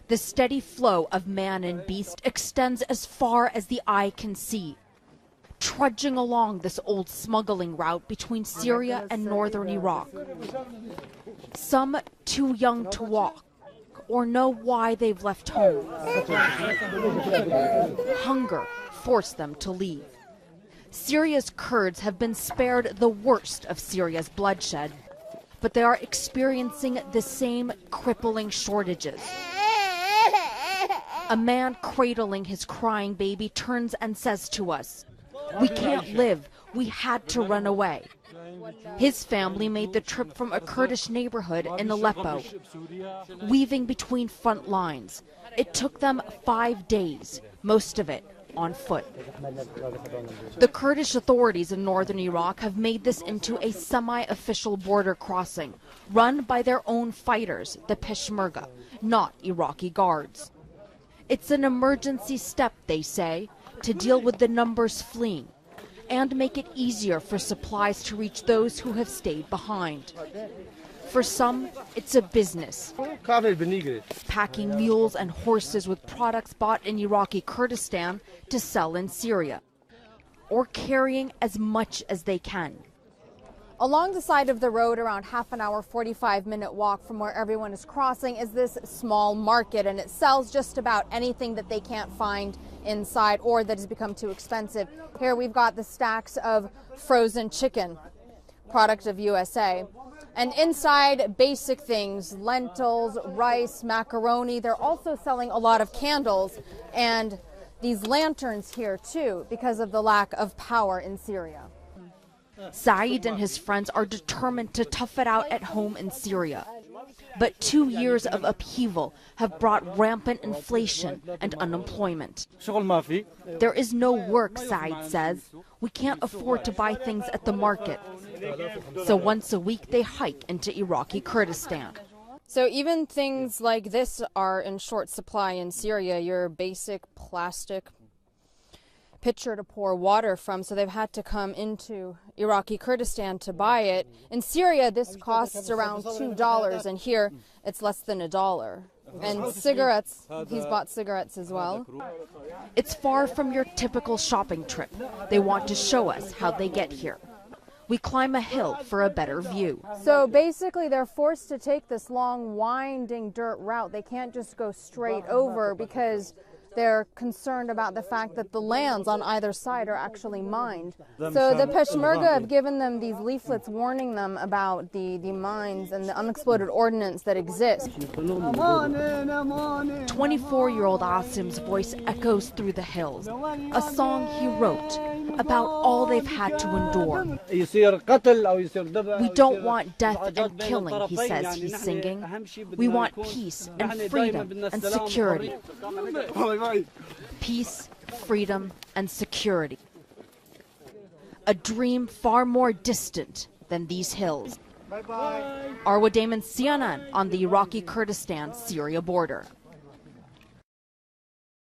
The steady flow of man and beast extends as far as the eye can see, trudging along this old smuggling route between Syria and northern Iraq. Some too young to walk or know why they've left home. Hunger forced them to leave. Syria's Kurds have been spared the worst of Syria's bloodshed, but they are experiencing the same crippling shortages. A man cradling his crying baby turns and says to us, "We can't live. We had to run away." His family made the trip from a Kurdish neighborhood in Aleppo, weaving between front lines. It took them 5 days, most of it on foot. The Kurdish authorities in northern Iraq have made this into a semi-official border crossing, run by their own fighters, the Peshmerga, not Iraqi guards. It's an emergency step, they say, to deal with the numbers fleeing and make it easier for supplies to reach those who have stayed behind. For some, it's a business, packing mules and horses with products bought in Iraqi Kurdistan to sell in Syria, or carrying as much as they can. Along the side of the road, around half an hour, 45-minute walk from where everyone is crossing, is this small market, and it sells just about anything that they can't find inside or that has become too expensive. Here we've got the stacks of frozen chicken, product of USA. And inside, basic things, lentils, rice, macaroni. They're also selling a lot of candles and these lanterns here, too, because of the lack of power in Syria. Saeed and his friends are determined to tough it out at home in Syria. But 2 years of upheaval have brought rampant inflation and unemployment. There is no work, Saeed says. We can't afford to buy things at the market. So once a week they hike into Iraqi Kurdistan. So even things like this are in short supply in Syria, your basic plastic pitcher to pour water from, so they've had to come into Iraqi Kurdistan to buy it. In Syria, this costs around $2, and here it's less than $1. And cigarettes, he's bought cigarettes as well. It's far from your typical shopping trip. They want to show us how they get here. We climb a hill for a better view. So basically they're forced to take this long, winding dirt route. They can't just go straight over because they're concerned about the fact that the lands on either side are actually mined. So the Peshmerga have given them these leaflets warning them about the mines and the unexploded ordnance that exists. 24-year-old Asim's voice echoes through the hills, a song he wrote about all they've had to endure. We don't want death and killing, he says he's singing. We want peace and freedom and security. Peace, freedom, and security. A dream far more distant than these hills. Arwa Damon, CNN on the Iraqi Kurdistan-Syria border.